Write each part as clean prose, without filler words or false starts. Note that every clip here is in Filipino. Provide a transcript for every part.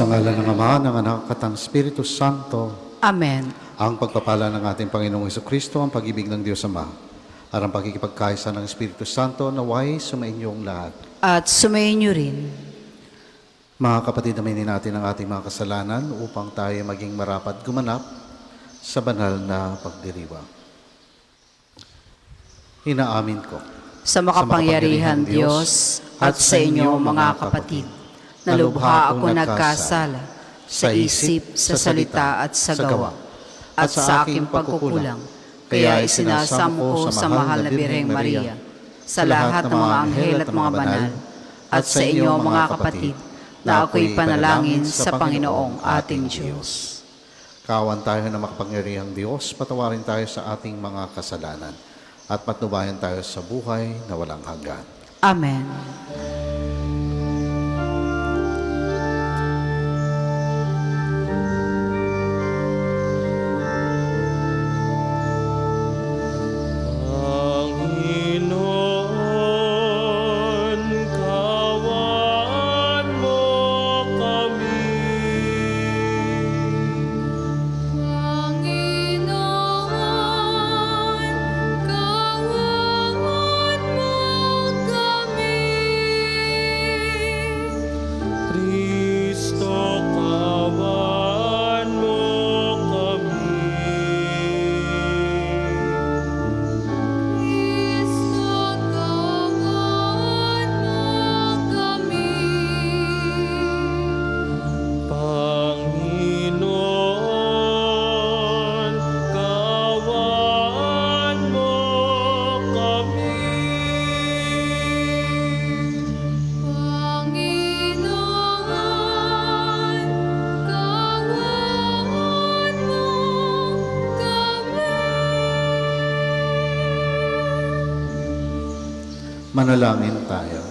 Sa ngalan ng Ama, ng Anak at ng Espiritu Santo, Amen. ang pagpapala ng ating Panginoong Hesukristo, ang pag-ibig ng Diyos Ama, at ang pagkikipagkaisa ng Espiritu Santo, naway sumainyong lahat. At sumayin rin. Mga kapatid, aminin natin ang ating mga kasalanan upang tayo maging marapat gumanap sa banal na pagdiriwang. Inaamin ko Sa makapangyarihan Diyos at sa inyo mga kapatid, na lubha ako nagkasala sa isip, sa salita at sa gawa, at sa aking pagkukulang. Kaya isinasamo ko sa mahal na Birheng Maria, sa lahat ng mga anghel at mga banal, at sa inyo mga kapatid, na ako'y panalangin sa Panginoong ating Diyos. Kawan tayo na makapangyarihang Diyos, patawarin tayo sa ating mga kasalanan, at patnubayan tayo sa buhay na walang hanggan. Amen. Manalangin tayo.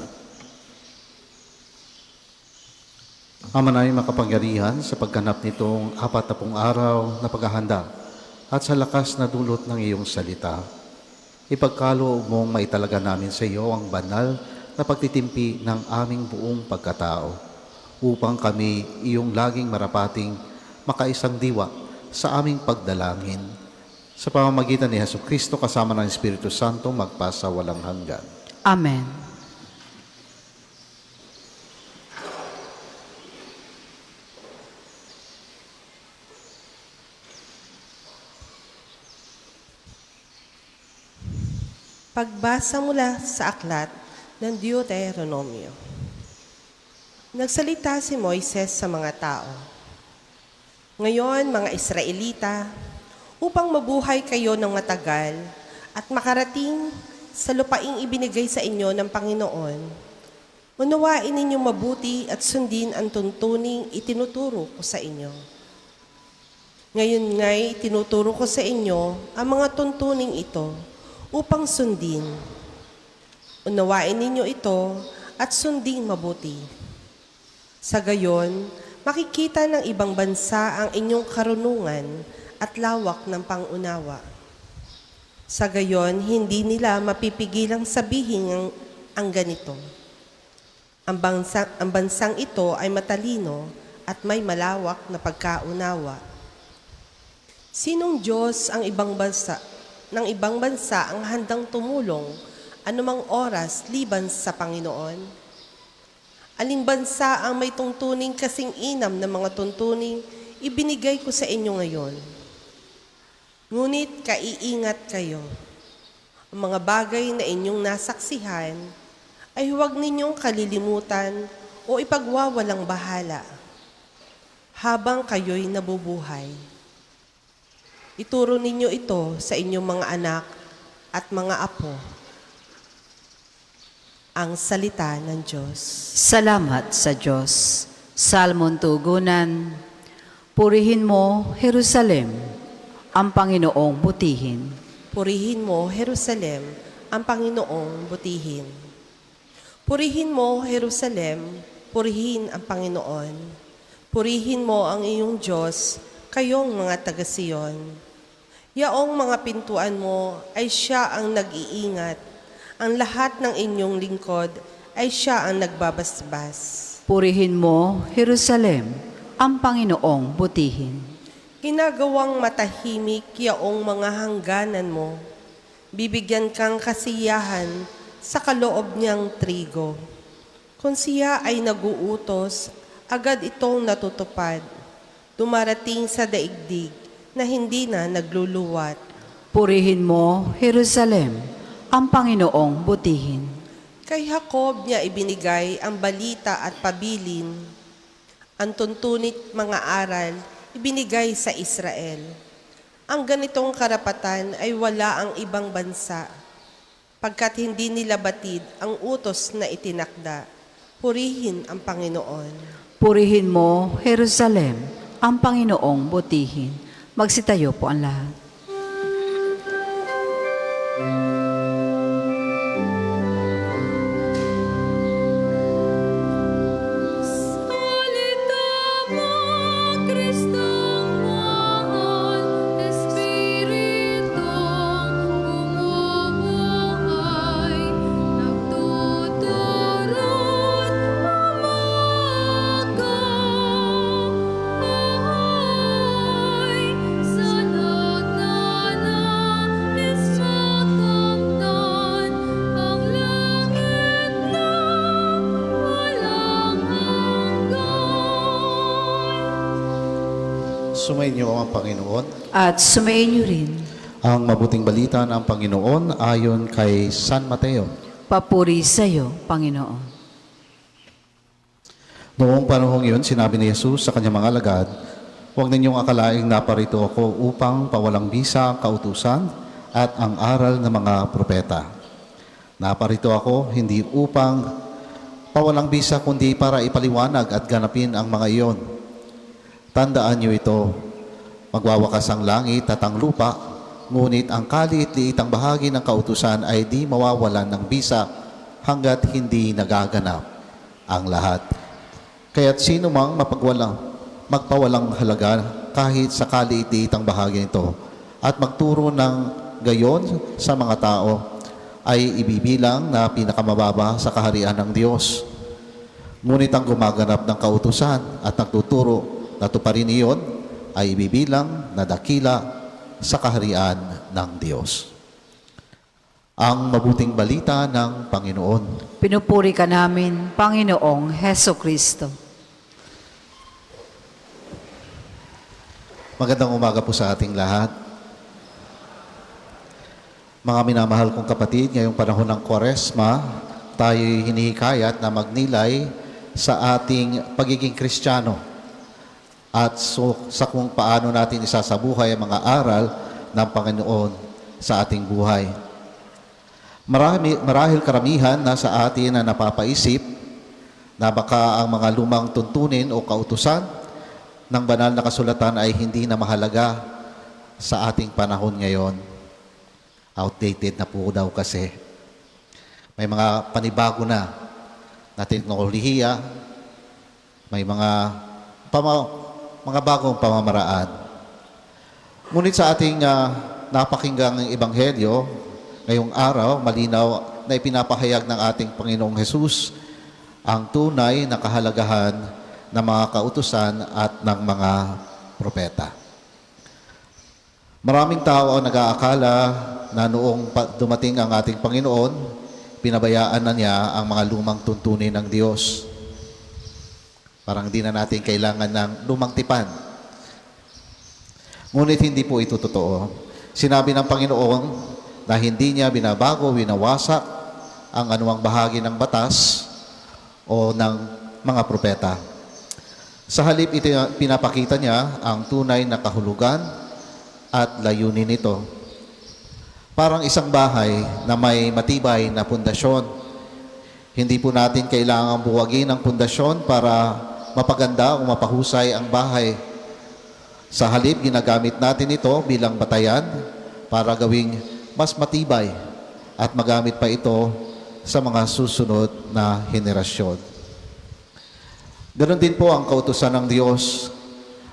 Ama namin makapangyarihan, sa pagganap nitong 40 araw na paghahanda at sa lakas na dulot ng iyong salita, ipagkaloob mong maitalaga namin sa iyo ang banal na pagtitimpi ng aming buong pagkatao upang kami iyong laging marapating makaisang diwa sa aming pagdalangin. Sa pamamagitan ni Hesukristo kasama ng Espiritu Santo magpasa walang hanggan. Amen. Pagbasa mula sa aklat ng Deuteronomio. Nagsalita si Moises sa mga tao. Ngayon, mga Israelita, upang mabuhay kayo ng matagal at makarating sa lupaing ibinigay sa inyo ng Panginoon, unawain ninyong mabuti at sundin ang tuntuning itinuturo ko sa inyo. Ngayon nga'y tinuturo ko sa inyo ang mga tuntuning ito upang sundin. Unawain ninyo ito at sundin mabuti. Sa gayon, makikita ng ibang bansa ang inyong karunungan at lawak ng pangunawa. Sa gayon, hindi nila mapipigilang sabihin ang ganito. Ang bansang ito ay matalino at may malawak na pagkaunawa. Sinong Diyos ang ibang bansa ang handang tumulong anumang oras liban sa Panginoon? Aling bansa ang may tuntuning kasing inam ng mga tuntuning ibinigay ko sa inyo ngayon? Ngunit kaiingat kayo. Ang mga bagay na inyong nasaksihan ay huwag ninyong kalilimutan o ipagwawalang bahala habang kayo'y nabubuhay. Ituro ninyo ito sa inyong mga anak at mga apo. Ang salita ng Diyos. Salamat sa Diyos. Salmon tugunan. Purihin mo, Jerusalem, ang Panginoong butihin. Purihin mo, Jerusalem, ang Panginoong butihin. Purihin mo, Jerusalem, purihin ang Panginoon. Purihin mo ang iyong Diyos, kayong mga taga-Siyon. Yaong mga pintuan mo ay siya ang nag-iingat. Ang lahat ng inyong lingkod ay siya ang nagbabasbas. Purihin mo, Jerusalem, ang Panginoong butihin. Ginagawang matahimik yaong mga hangganan mo. Bibigyan kang kasiyahan sa kaloob niyang trigo. Kung siya ay naguutos, agad itong natutupad. Dumarating sa daigdig na hindi na nagluluwat. Purihin mo, Jerusalem, ang Panginoong butihin. Kay Jacob niya ibinigay ang balita at pabilin. Ang tuntunit mga aral ibinigay sa Israel. Ang ganitong karapatan ay wala ang ibang bansa, pagkat hindi nila batid ang utos na itinakda. Purihin ang Panginoon. Purihin mo, Jerusalem, ang Panginoong butihin. Magsitayo po ang lahat. Sumainyo ang Panginoon. At sumayin niyo rin, Ang mabuting balita ng Panginoon ayon kay San Mateo. papuri sa iyo, Panginoon. Noong panahong iyon, sinabi ni Jesus sa kanyang mga alagad, "Huwag ninyong akalaing naparito ako upang pawalang bisa ang kautusan at ang aral ng mga propeta. Naparito ako hindi upang pawalang bisa kundi para ipaliwanag at ganapin ang mga iyon. Tandaan niyo ito, magwawakas ang langit at ang lupa, ngunit ang kaliit-liitang bahagi ng kautusan ay di mawawalan ng bisa hanggat hindi nagaganap ang lahat. Kaya't sino mang magpawalang halaga kahit sa kaliit-liitang bahagi nito at magturo ng gayon sa mga tao ay ibibilang na pinakamababa sa kaharian ng Diyos. Ngunit ang gumaganap ng kautusan at nagtuturo na tuparin iyon ay ibibilang na dakila sa kaharian ng Diyos." Ang mabuting balita ng Panginoon. Pinupuri ka namin, Panginoong Heso Kristo. Magandang umaga po sa ating lahat. Mga minamahal kong kapatid, ngayong panahon ng Kwaresma, tayo'y hinihikayat na magnilay sa ating pagiging Kristiyano at sa kung paano natin isasabuhay ang mga aral ng Panginoon sa ating buhay. Marahil karamihan na sa atin na napapaisip na baka ang mga lumang tuntunin o kautusan ng banal na kasulatan ay hindi na mahalaga sa ating panahon ngayon. Outdated na po daw kasi. May mga panibago na teknolohiya, may mga bagong pamamaraan. Ngunit sa ating napakinggang ebanghelyo, ngayong araw, malinaw na ipinapahayag ng ating Panginoong Hesus ang tunay na kahalagahan ng mga kautusan at ng mga propeta. Maraming tao ang nag-aakala na noong dumating ang ating Panginoon, pinabayaan na niya ang mga lumang tuntunin ng Diyos. Parang hindi na natin kailangan ng lumang tipan. Ngunit hindi po ito totoo. Sinabi ng Panginoon na hindi niya binabago, winawasak ang anumang bahagi ng batas o ng mga propeta. Sa halip, ito pinapakita niya ang tunay na kahulugan at layunin nito. Parang isang bahay na may matibay na pundasyon. Hindi po natin kailangang buwagin ang pundasyon para mapaganda o mapahusay ang bahay. Sa halip, ginagamit natin ito bilang batayan para gawing mas matibay at magamit pa ito sa mga susunod na henerasyon. Ganon din po ang kautusan ng Diyos.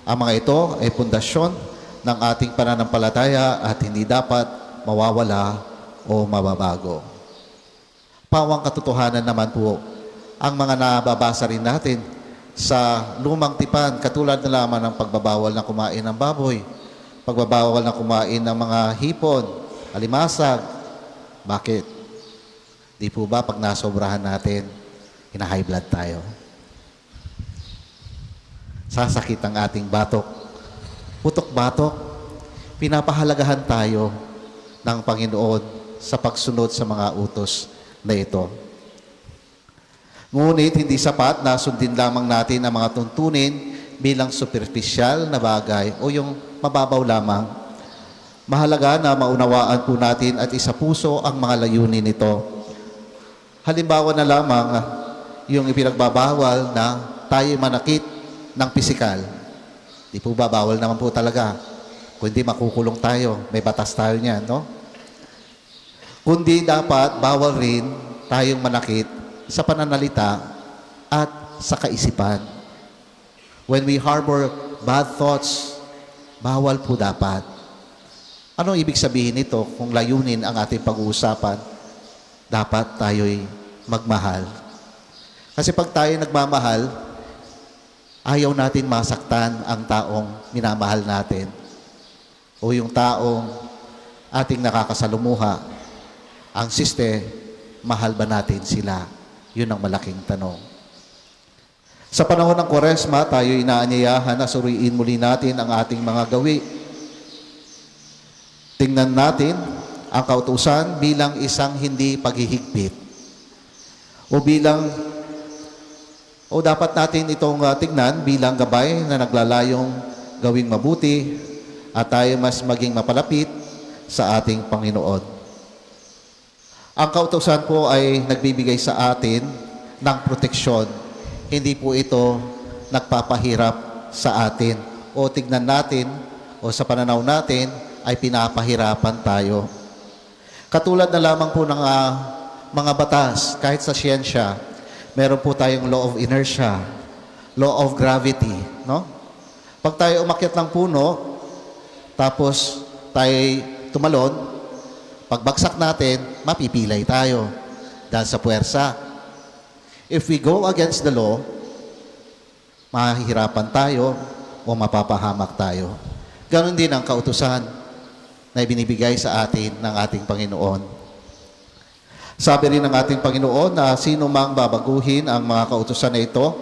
Ang mga ito ay pundasyon ng ating pananampalataya at hindi dapat mawawala o mababago. Pawang katotohanan naman po ang mga nababasa rin natin sa lumang tipan, katulad na lamang ng pagbabawal na kumain ng baboy, pagbabawal na kumain ng mga hipon, alimasag. Bakit? Di po ba pag nasobrahan natin, hina-high blood tayo? Sasakit ang ating batok. Putok-batok, pinapahalagahan tayo ng Panginoon sa pagsunod sa mga utos na ito. Ngunit hindi sapat na sundin lamang natin ang mga tuntunin bilang superficial na bagay o yung mababaw lamang. Mahalaga na maunawaan po natin at isapuso ang mga layunin nito. Halimbawa na lamang yung ipinagbabawal na tayo manakit ng pisikal. Di po ba, bawal naman po talaga. Kundi makukulong tayo. May batas tayo niyan, no? Kundi dapat bawal rin tayong manakit sa pananalita at sa kaisipan. When we harbor bad thoughts, bawal po dapat. Anong ibig sabihin nito kung layunin ang ating pag-uusapan? Dapat tayo'y magmahal. Kasi pag tayo nagmamahal, ayaw natin masaktan ang taong minamahal natin o yung taong ating nakakasalumuha. Ang siste, mahal ba natin sila? Yun ang malaking tanong. Sa panahon ng Kwaresma, tayo inaanyayahan na suriin muli natin ang ating mga gawi. Tingnan natin ang kautusan bilang isang hindi paghihigpit. O dapat natin itong tingnan bilang gabay na naglalayong gawing mabuti at tayo mas maging mapalapit sa ating Panginoon. Ang kautusan po ay nagbibigay sa atin ng proteksyon. Hindi po ito nagpapahirap sa atin. O tignan natin, o sa pananaw natin, ay pinapahirapan tayo. Katulad na lamang po ng mga batas, kahit sa siyensya, meron po tayong law of inertia, law of gravity. No? Pag tayo umakyat ng puno, tapos tayo tumalon, pagbagsak natin, mapipilay tayo dahil sa puwersa. If we go against the law, mahihirapan tayo o mapapahamak tayo. Ganon din ang kautusan na ibinibigay sa atin ng ating Panginoon. Sabi rin ng ating Panginoon na sino mang babaguhin ang mga kautusan na ito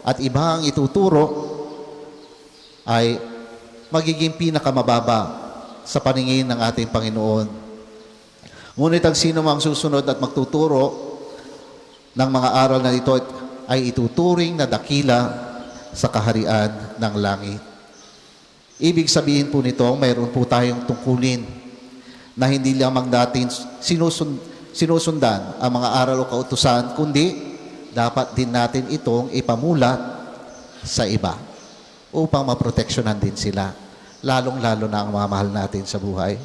at iba ang ituturo ay magiging pinakamababa sa paningin ng ating Panginoon. Ngunit ang sino mang susunod at magtuturo ng mga aral na ito ay ituturing na dakila sa kaharian ng langit. Ibig sabihin po nito, mayroon po tayong tungkulin na hindi lamang natin sinusundan ang mga aral o kautusan, kundi dapat din natin itong ipamulat sa iba upang maproteksyonan din sila, lalong-lalo na ang mga mahal natin sa buhay.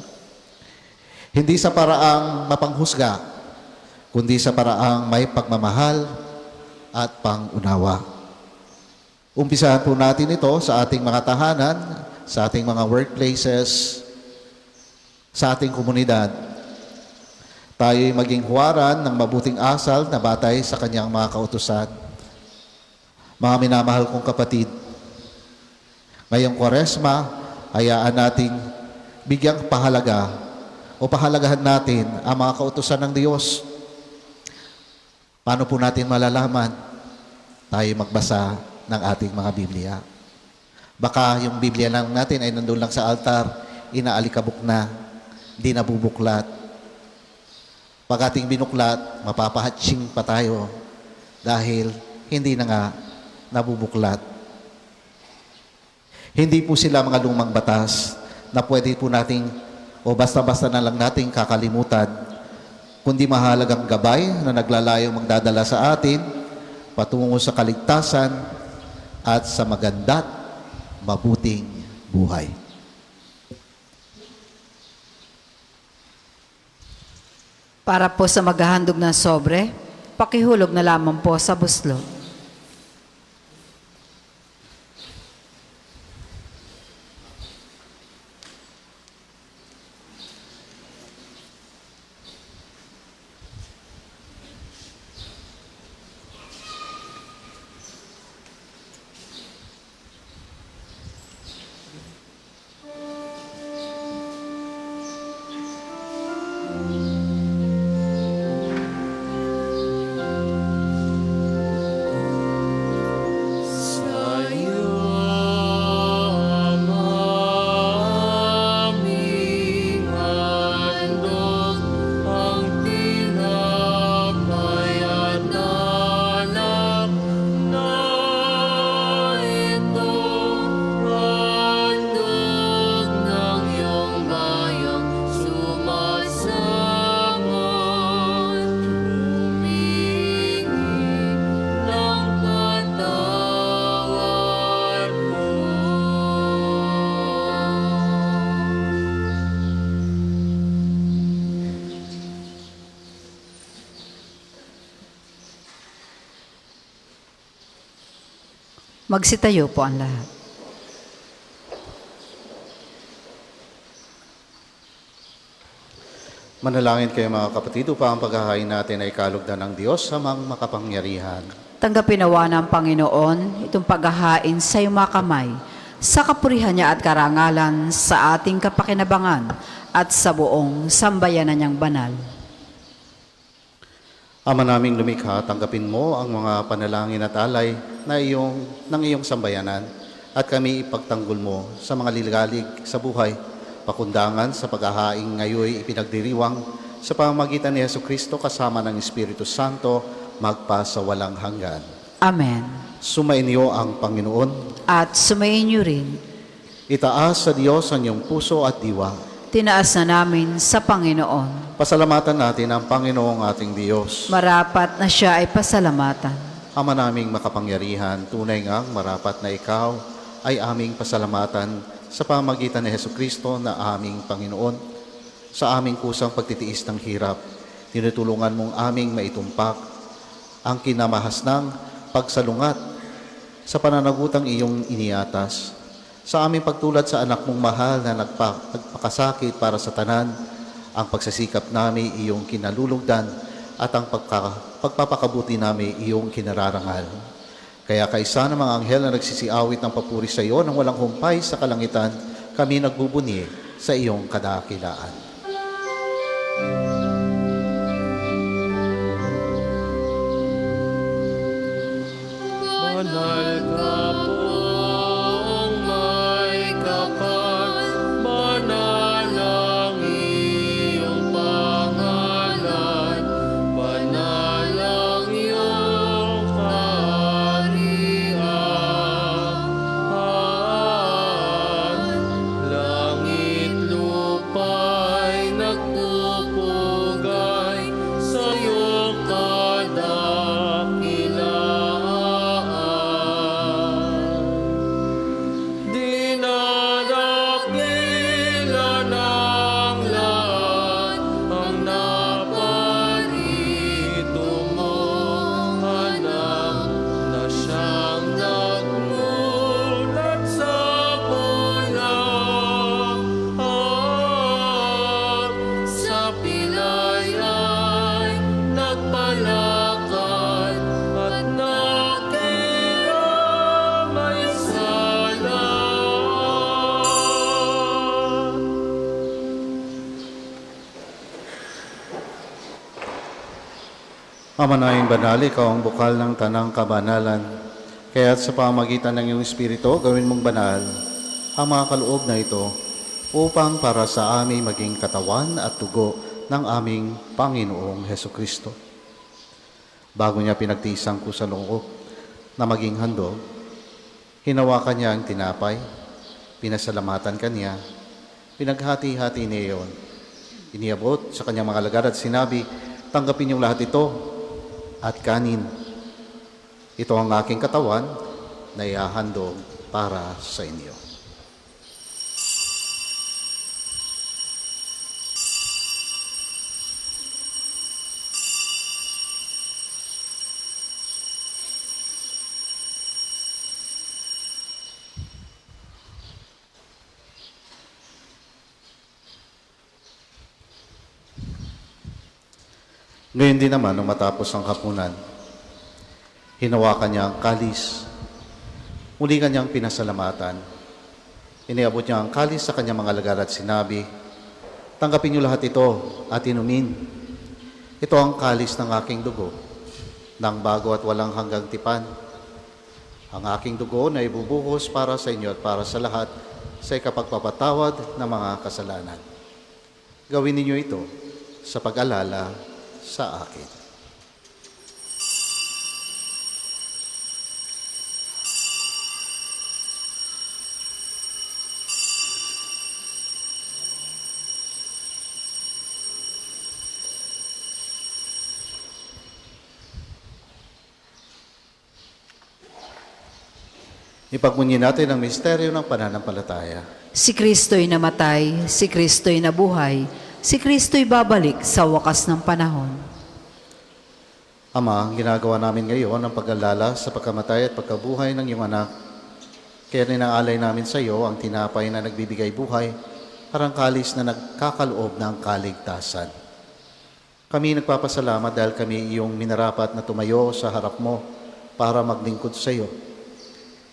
Hindi sa paraang mapanghusga, kundi sa paraang may pagmamahal at pangunawa. Umpisahan po natin ito sa ating mga tahanan, sa ating mga workplaces, sa ating komunidad. Tayo'y maging huwaran ng mabuting asal na batay sa kanyang mga kautusan. Mga minamahal kong kapatid, ngayong Kwaresma, hayaan nating bigyang pahalaga o pahalagahan natin ang mga kautusan ng Diyos. Paano po natin malalaman? Tayo magbasa ng ating mga Biblia. Baka yung Biblia lang natin ay nandun lang sa altar, inaalikabok na, di nabubuklat. Pag ating binuklat, mapapahatsing pa tayo dahil hindi na nga nabubuklat. Hindi po sila mga lumang batas na pwede po nating o basta-basta na lang nating kakalimutan, kundi mahalagang gabay na naglalayong magdadala sa atin patungo sa kaligtasan at sa maganda't mabuting buhay. Para po sa maghahandog ng sobre, pakihulog na lamang po sa buslo. Magsitayo po ang lahat. Manalangin kayo mga kapatid upang ang paghahain natin ay kalugdan ng Diyos sa mga makapangyarihan. Tanggapin nawa ng Panginoon itong paghahain sa iyong mga kamay, sa kapurihan niya at karangalan sa ating kapakinabangan at sa buong sambayanan niyang banal. Ama naming lumikha, tanggapin mo ang mga panalangin at alay ng iyong sambayanan at kami ipagtanggol mo sa mga ligalig sa buhay, pakundangan sa paghahaing ngayoy ipinagdiriwang sa pamamagitan ni Jesucristo kasama ng Espiritu Santo magpa sa walang hanggan. Amen. Sumainyo ang Panginoon. At sumayin niyo rin, Itaas sa Diyos ang iyong puso at diwa. tinaas na namin sa Panginoon. Pasalamatan natin ang Panginoong ating Diyos. Marapat na siya ay pasalamatan. Ama naming makapangyarihan, tunay ngang marapat na ikaw ay aming pasalamatan sa pamamagitan ni Jesucristo na aming Panginoon. Sa aming kusang pagtitiis ng hirap, tinutulungan mong aming maitumpak ang kinamahas ng pagsalungat sa pananagutang iyong iniatas. Sa aming pagtulad sa anak mong mahal na nagpakasakit para sa tanan, ang pagsasikap namin iyong kinalulugdan at ang pagpapakabuti namin iyong kinararangal. Kaya kaisa ng mga anghel na nagsisiawit ng papuri sa iyo nang walang humpay sa kalangitan, kami nagbubunyi sa iyong kadakilaan. Banal ka pong may kapal, banal ang iyong pangalan, banal ang iyong kaharian. Langit lupa'y nagpupugay sa iyong kadakilaan. Dinadakila ng lahat ang naparito mong anak na siyang nagmulat sa bulan. Sa pilay ay nagpalakad at nakiramay sa lahat. Ama naming banal, ikaw ang bukal ng tanang kabanalan. Kaya't sa pamamagitan ng iyong Espiritu, gawin mong banal ang mga kaloob na ito upang para sa amin maging katawan at tugo ng aming Panginoong Hesukristo. Bago niya pinagtiis ang kusalungkot na maging handog, hinawakan niya ang tinapay, pinasalamatan kanya, pinaghati-hati niya iyon. Iniabot sa kanyang mga alagad at sinabi, tanggapin niyong lahat ito at kanin. Ito ang aking katawan na ihahandog para sa inyo. Ngayon din naman, nung matapos ang hapunan, hinawakan niya ang kalis. Muli kanyang pinasalamatan. Iniabot niya ang kalis sa kanyang mga alagad at sinabi, tanggapin niyo lahat ito at inumin. Ito ang kalis ng aking dugo, ng bago at walang hanggang tipan. Ang aking dugo na ibubuhos para sa inyo at para sa lahat sa ikapagpapatawad ng mga kasalanan. Gawin ninyo ito sa pag-alala sa akin. Ipagmunyi natin ang misteryo ng pananampalataya. Si Kristo'y namatay, si Kristo'y nabuhay, si Kristo'y babalik sa wakas ng panahon. Ama, ang ginagawa namin ngayon ang pag-alala sa pagkamatay at pagkabuhay ng iyong anak Kaya rinaalay namin sa iyo ang tinapay na nagbibigay buhay, parang kalis na nagkakaloob ng kaligtasan. Kami nagpapasalamat dahil kami iyong minarapat na tumayo sa harap mo para maglingkod sa iyo.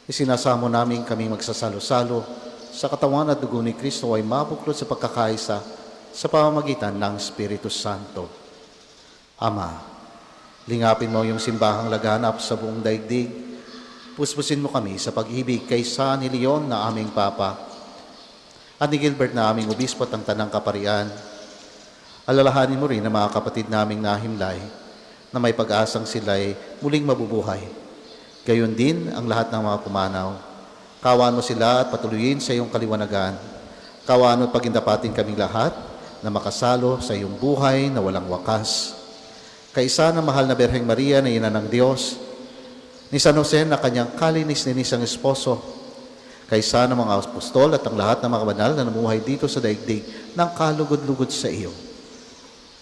Isinasamo namin kami magsasalo-salo sa katawan at dugo ni Kristo ay mabuklod sa pagkakaisa sa pamamagitan ng Espiritu Santo. Ama, lingapin mo yung simbahang laganap sa buong daigdig. Puspusin mo kami sa pag-ibig kay San Leon na aming Papa at ni Gilbert na aming obispo at ang tanang kaparian. Alalahanin mo rin ang mga kapatid naming nahimlay na may pag-asang sila'y muling mabubuhay. Gayon din ang lahat ng mga pumanaw. Kawaan mo sila at patuloyin sa iyong kaliwanagan. Kawaan mo at pagindapatin kaming lahat na makasalo sa iyong buhay na walang wakas. Kaisa ng mahal na Berheng Maria na ina ng Diyos, ni San Jose na kanyang kalinis-linisang esposo, kaisa ng mga apostol at ang lahat ng mga banal na namuhay dito sa daigdig ng kalugod-lugod sa iyo.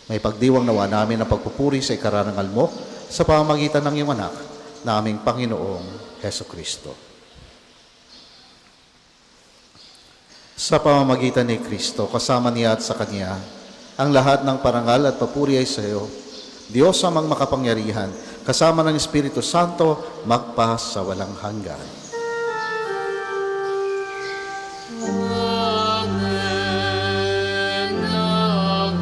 May pagdiwang nawa namin ang pagpupuri sa ikararangal mo sa pamamagitan ng iyong anak na aming Panginoong Heso Kristo. Sa pamamagitan ni Kristo, kasama niya at sa Kanya, ang lahat ng parangal at papuri ay sa iyo, Diyos amang makapangyarihan, kasama ng Espiritu Santo, magpa sa walang hanggan. Amen. Amen.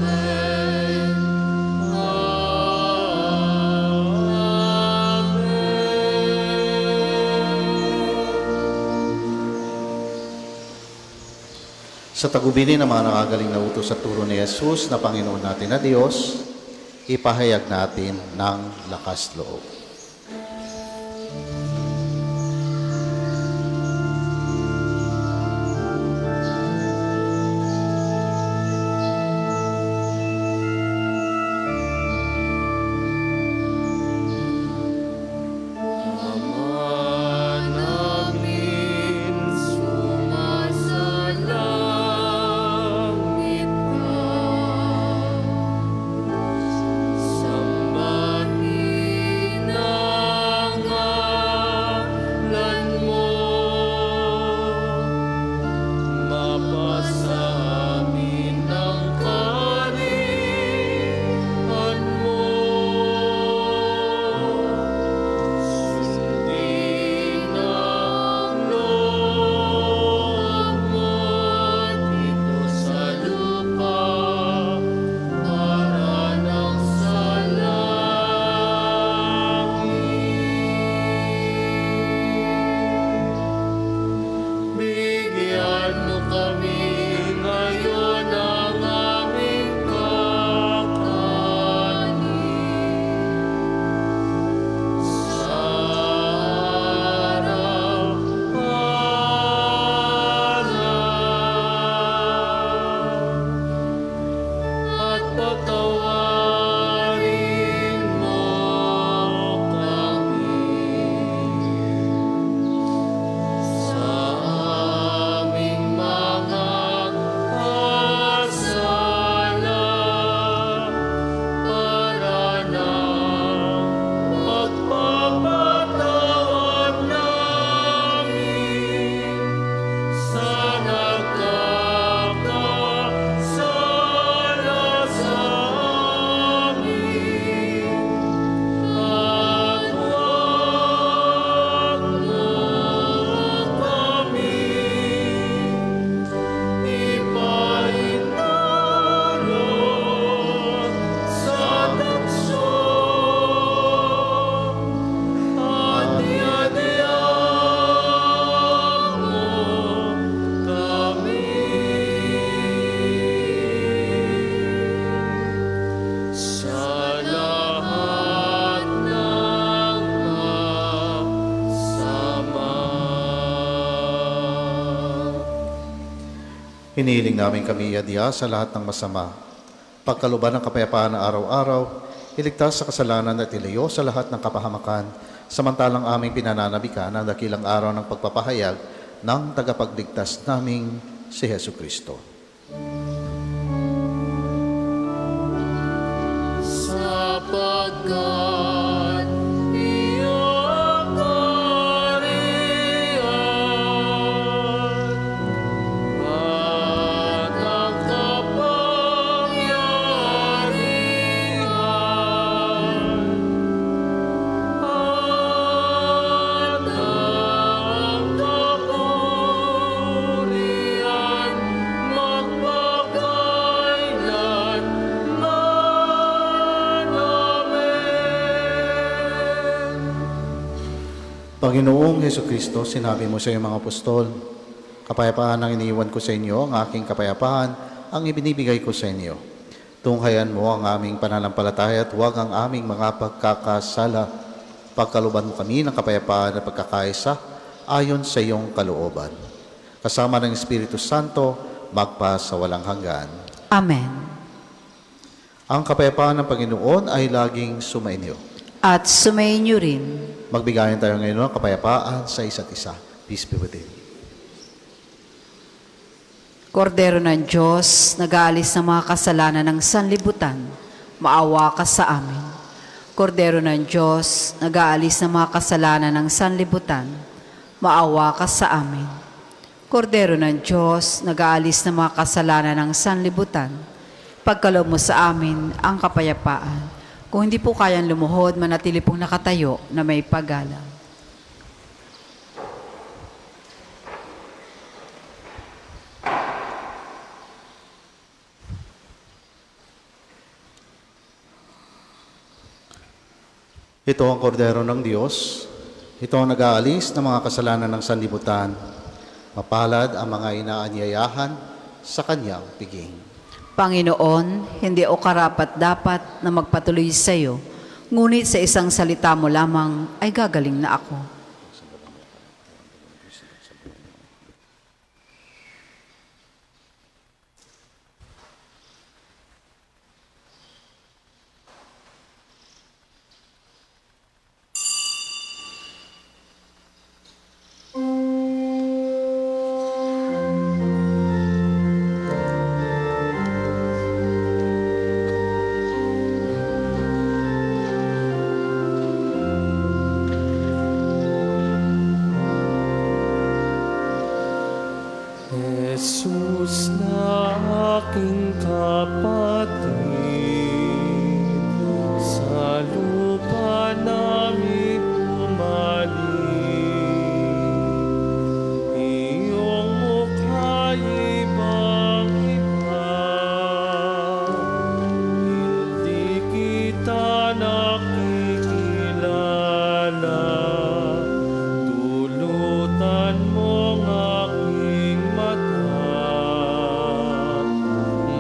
Sa tagubilin ng mga nakagaling na utos sa turo ni Jesus na Panginoon natin na Diyos, ipahayag natin ng lakas loob. Ama namin, sumasalangit ka. Sambahin ang ngalan mo. Mapasa amin ang kaharian mo. Sundin ang loob mo dito sa lupa para nang sa langit. Bigyan mo kami ngayon ng aming kakanin. Sa araw-araw at patawarin mo kami sa aming mga kasala para nang magpapatawad namin sa nagkakasala sa amin. At huwag mo kami ipaintulot sa tukso at iadiyang mo kami sa lahat ng masama. Hinihiling namin kami iadya sa lahat ng masama. Pagkaluban ng kapayapaan na araw-araw, iligtas sa kasalanan at ilayo sa lahat ng kapahamakan, samantalang aming pinananabikan ang dakilang araw ng pagpapahayag ng tagapagligtas naming si Heso Kristo. Sapagkat iyong kaharian Panginoong Heso Kristo, sinabi mo sa iyong mga apostol, kapayapaan ang iniwan ko sa inyo, ang aking kapayapaan ang ibinibigay ko sa inyo. Tunghayan mo ang aming pananampalataya at huwag ang aming mga pagkakasala. Pagkaluban mo kami ng kapayapaan at pagkakaisa ayon sa iyong kalooban. Kasama ng Espiritu Santo, magpa sa walang hanggan. Amen. Ang kapayapaan ng Panginoon ay laging sumainyo. At sumayin niyo rin. Magbigayan tayo ngayon ng kapayapaan sa isa't isa. Peace be with you. Kordero ng Diyos, nag-aalis ng mga kasalanan ng sanlibutan, maawa ka sa amin. Kordero ng Diyos, nag-aalis ng mga kasalanan ng sanlibutan, maawa ka sa amin. Kordero ng Diyos, nag-aalis ng mga kasalanan ng sanlibutan, pagkaloob mo sa amin ang kapayapaan. Kung hindi po kayang lumuhod, manatili pong nakatayo na may paggalang. Ito ang kordero ng Diyos. Ito ang nag-aalis ng mga kasalanan ng sanlibutan. Mapalad ang mga inaanyayahan sa kanyang piging. Panginoon, hindi o karapat-dapat na magpatuloy sa iyo, ngunit sa isang salita mo lamang ay gagaling na ako. Jesus na aking kapatid, sa lupa namin bumalik. Iyong mukha'y ibang-iba, hindi kita nakikilala. Tulutan mong aking mata,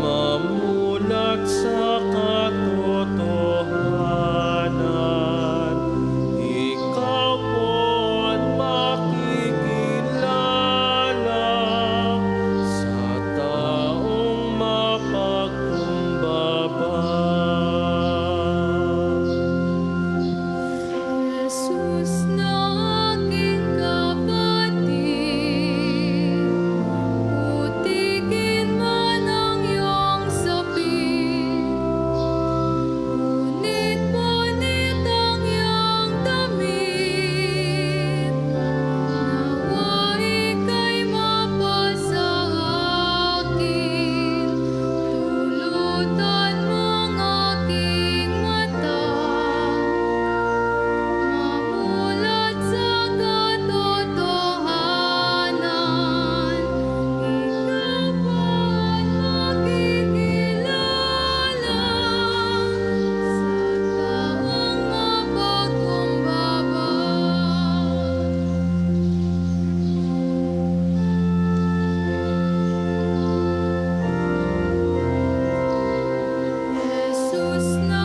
mamulat sa katotohanan. Ikaw po ang makikilala sa taong mapagkumbaba. Jesus na aking kapatid, putikin man ang iyong sapin, punit-punit ang iyong damit, nawa ika'y mapasa akin, tulutan mong aking mata. Mamulat sa katotohanan, ikaw pa ang makikilala sa taong mapagkumbaba. Jesus na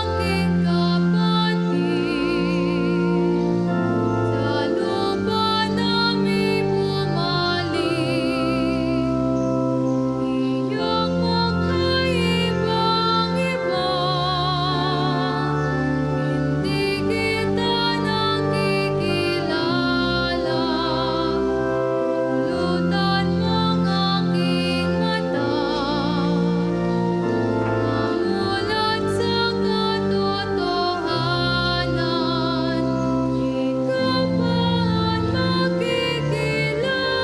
aking kapatid, sa lupa namin bumalik. Iyong mukha'y ibang-iba, hindi kita nakikilala. Tulutan mong aking mata, mamulat sa katotohanan, ikaw pa ang makikilala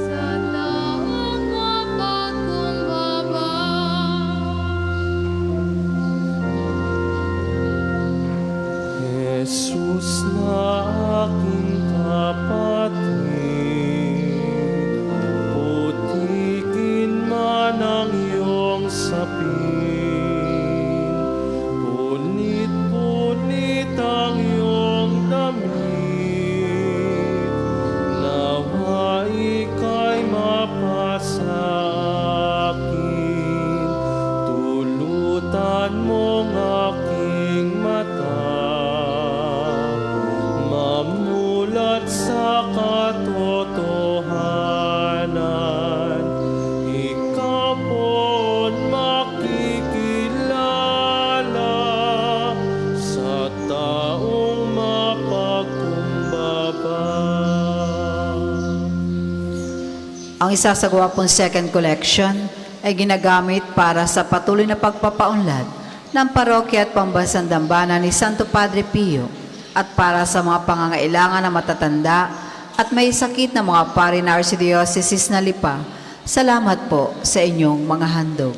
sa taong mapagkumbaba. Jesus na aking kapatid, putikin man ang iyong sapin, punit-punit ang iyong isasagawa pong second collection ay ginagamit para sa patuloy na pagpapaunlad ng parokya at pambansang dambana ni Santo Padre Pio at para sa mga pangangailangan ng matatanda at may sakit na mga pari na Archdiocese na Lipa. Salamat po sa inyong mga handog.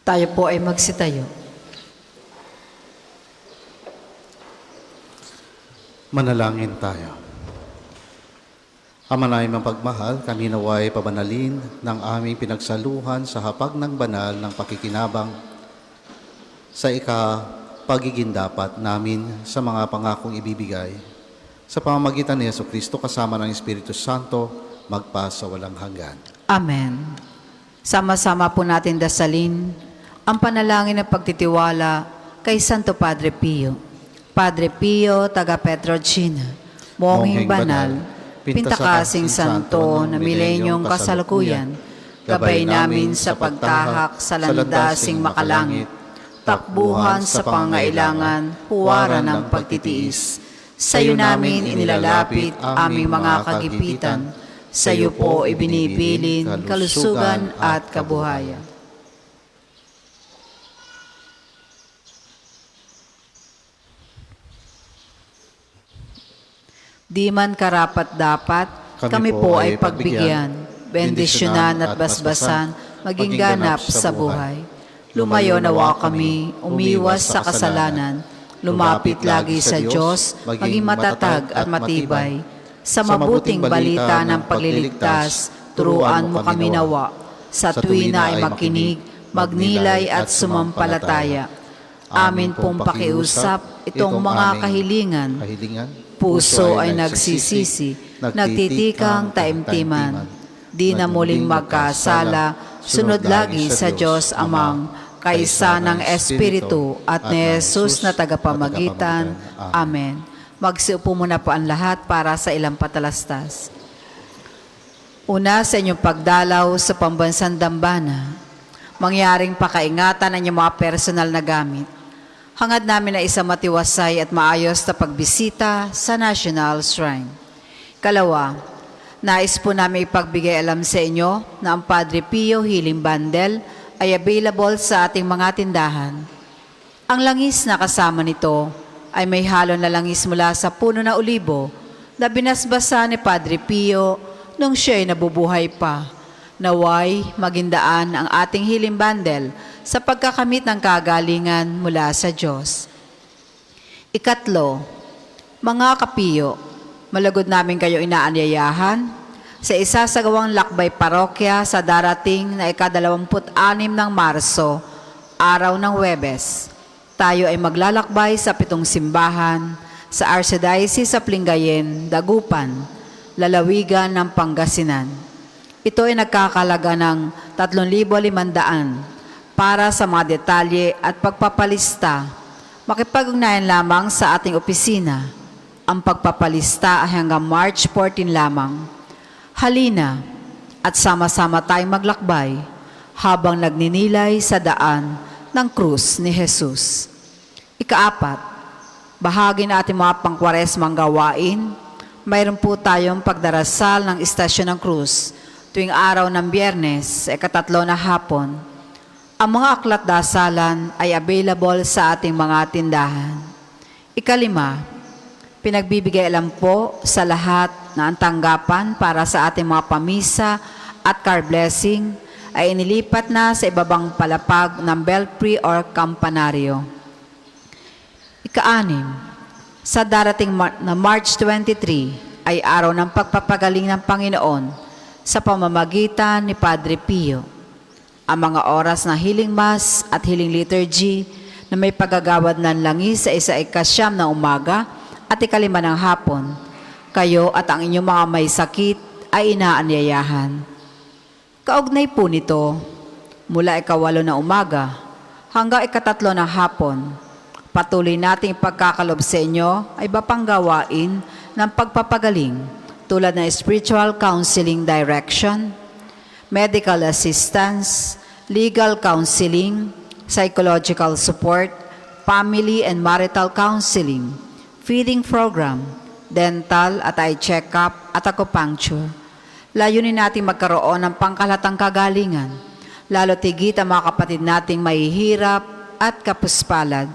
Tayo po ay magsitayo. Manalangin tayo. Ama namin mapagmahal, kami naway pabanalin ng aming pinagsaluhan sa hapag ng banal ng pakikinabang sa pagiging dapat namin sa mga pangakong ibibigay sa pamamagitan ni Jesucristo kasama ng Espiritu Santo magpa sa walang hanggan. Amen. Sama-sama po natin dasalin ang panalangin ng pagtitiwala kay Santo Padre Pio. Padre Pio, taga Petrogina, monghing banal, pintakasing santo na milenyong kasalukuyan, gabay namin sa pagtahak sa landasing makalangit, takbuhan sa pangailangan, huwaran ng pagtitiis. Sa iyo namin inilalapit aming mga kagipitan, sa iyo po ibinibilin kalusugan at kabuhayan. Di man karapat-dapat, kami po ay pagbigyan, bendisyonan at basbasan, maging ganap sa buhay. Lumayo nawa kami, umiwas sa kasalanan, lumapit lagi sa Diyos, maging matatag at matibay. Sa mabuting balita ng pagliligtas, turuan mo kami nawa. Sa tuwina ay makinig, magnilay at sumampalataya. Amin pong pakiusap itong mga kahilingan. Puso ay nagsisisi, nagtitikang taimtiman. Di na muling magkasala, sunod lagi sa Diyos Amang, kaisa ng Espiritu at ni Jesus na tagapamagitan. Amen. Magsiupo muna po ang lahat para sa ilang patalastas. Una, sa inyong pagdalaw sa pambansang dambana, mangyaring pakaingatan ang inyong mga personal na gamit. Hangad namin na isa matiwasay at maayos na pagbisita sa National Shrine. Kalawa, nais po namin ipagbigay alam sa inyo na ang Padre Pio Healing Bundle ay available sa ating mga tindahan. Ang langis na kasama nito ay may halo na langis mula sa puno na olibo na binasbasa ni Padre Pio nung siya'y nabubuhay pa. Naway magindaan ang ating healing bundle sa pagkakamit ng kagalingan mula sa Diyos. Ikatlo, mga kapiyo, malagod namin kayo inaanyayahan sa isasagawang lakbay parokya sa darating na ika-26 ng Marso, araw ng Huwebes. Tayo ay maglalakbay sa 7 simbahan sa Archdiocese sa Lingayen, Dagupan, lalawigan ng Pangasinan. Ito ay nagkakalaga ng 3,500 para sa mga detalye at pagpapalista. Makipag-ugnayan lamang sa ating opisina. Ang pagpapalista ay hanggang March 14 lamang. Halina at sama-sama tayong maglakbay habang nagninilay sa daan ng krus ni Jesus. Ikaapat, bahagi na ating mga pangkwaresmang gawain, mayroon po tayong pagdarasal ng Istasyon ng Krus tuwing araw ng Biyernes, ika-3 na hapon. Ang mga aklat dasalan ay available sa ating mga tindahan. Ikalima, pinagbibigay alam po sa lahat na ang tanggapan para sa ating mga pamisa at car blessing ay inilipat na sa ibabang palapag ng belfry or kampanaryo. Ika-6, sa darating na March 23 ay araw ng pagpapagaling ng Panginoon sa pamamagitan ni Padre Pio. Ang mga oras na healing mass at healing liturgy na may paggagawad ng langis sa ika-9 ng umaga at ika-5 ng hapon, kayo at ang inyong mga may sakit ay inaanyayahan. Kaugnay po nito, mula ika-8 na umaga hanggang ika-3 ng hapon, patuloy nating pagkakalob sa inyo ay bapang gawain ng pagpapagaling tulad ng spiritual counseling direction, medical assistance, legal counseling, psychological support, family and marital counseling, feeding program, dental at eye check-up at acupuncture. Layunin natin magkaroon ng pangkalatang kagalingan, lalo tigit ang mga kapatid nating mahihirap at kapuspalad.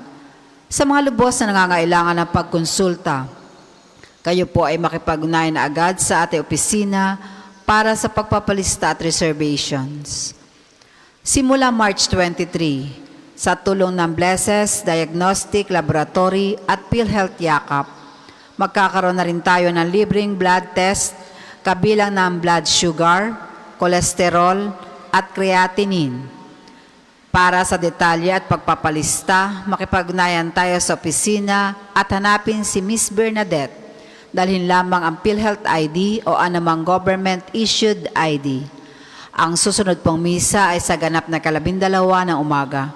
Sa mga lubos na nangangailangan ng pagkonsulta, kayo po ay makipag-ugnayan na agad sa ating opisina para sa pagpapalista at reservations. Simula March 23, sa tulong ng Blesses Diagnostic Laboratory at PhilHealth Yakap, magkakaroon na rin tayo ng libreng blood test kabilang ng blood sugar, kolesterol at creatinine. Para sa detalye at pagpapalista, makipag-ugnayan tayo sa opisina at hanapin si Miss Bernadette. Dalhin lamang ang PhilHealth ID o anumang government-issued ID. Ang susunod pong misa ay sa ganap na 12 ng umaga.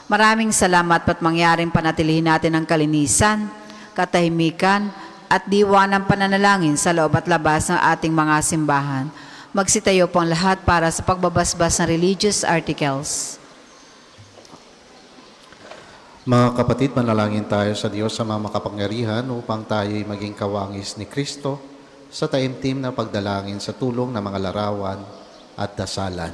Maraming salamat at mangyaring panatilihin natin ang kalinisan, katahimikan, at diwa ng pananalangin sa loob at labas ng ating mga simbahan. Magsitayo po ang lahat para sa pagbabasbas ng religious articles. Mga kapatid, manalangin tayo sa Diyos sa mga makapangyarihan upang tayo'y maging kawangis ni Kristo sa taimtim na pagdalangin sa tulong ng mga larawan at dasalan.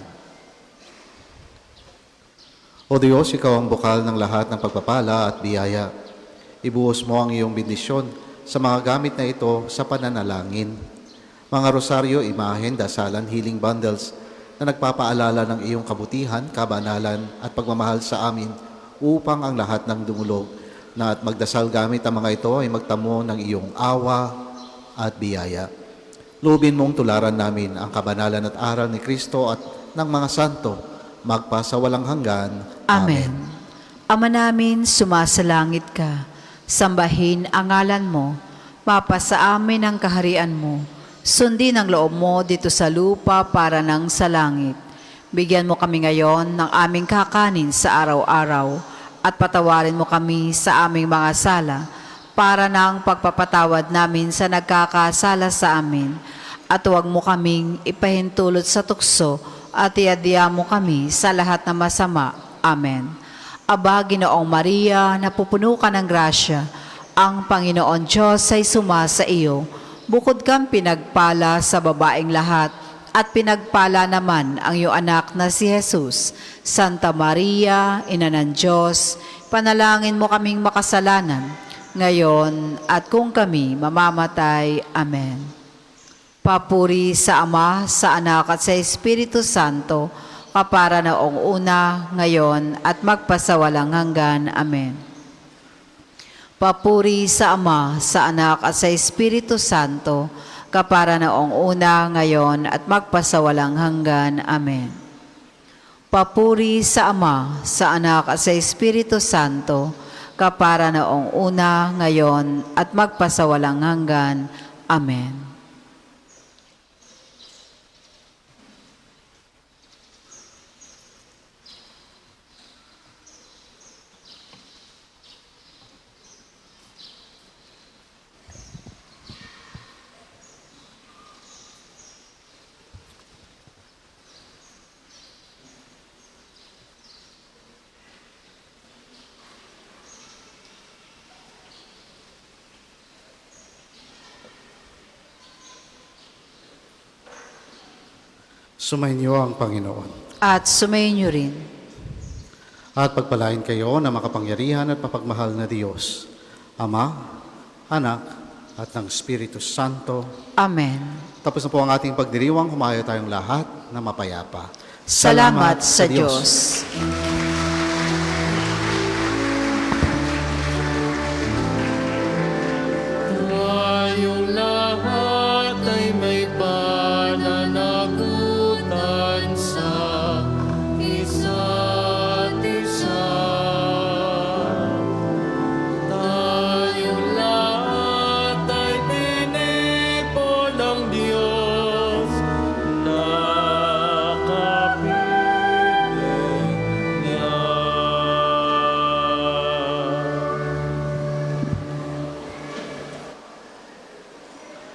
O Diyos, Ikaw ang bukal ng lahat ng pagpapala at biyaya. Ibuhos mo ang iyong bendisyon sa mga gamit na ito sa pananalangin. Mga rosaryo, imahen, dasalan, healing bundles na nagpapaalala ng iyong kabutihan, kabanalan at pagmamahal sa amin upang ang lahat ng dumulog na at magdasal gamit ang mga ito ay magtamo ng iyong awa at biyaya. Lubin mong tularan namin ang kabanalan at aral ni Kristo at ng mga santo magpa sa walang hanggan. Amen. Ama namin, sumasalangit ka. Sambahin ang ngalan mo, mapasa amin ang kaharian mo. Sundin ang loob mo dito sa lupa para nang sa langit. Bigyan mo kami ngayon ng aming kakanin sa araw-araw at patawarin mo kami sa aming mga sala para nang pagpapatawad namin sa nagkakasala sa amin. At huwag mo kaming ipahintulot sa tukso at iadya mo kami sa lahat ng masama. Amen. Aba, Ginoong Maria, napupuno ka ng grasya, ang Panginoon Diyos ay sumasa iyo. Bukod kang pinagpala sa babaeng lahat, at pinagpala naman ang iyong anak na si Jesus. Santa Maria, Ina ng Diyos, panalangin mo kaming makasalanan, ngayon at kung kami mamamatay. Amen. Papuri sa Ama, sa Anak at sa Espiritu Santo, kapara noong una, ngayon at magpasawalang hanggan. Amen. Papuri sa Ama, sa Anak at sa Espiritu Santo, kapara noong una, ngayon at magpasawalang hanggan. Amen. Papuri sa Ama, sa Anak at sa Espiritu Santo, kapara noong una, ngayon at magpasawalang hanggan. Amen. Sumainyo ang Panginoon. At sumayin niyo rin. At pagpalain kayo na makapangyarihan at mapagmahal na Diyos, Ama, Anak, at ng Espiritu Santo. Amen. Tapos na po ang ating pagdiriwang, humayo tayong lahat na mapayapa. Salamat sa Diyos.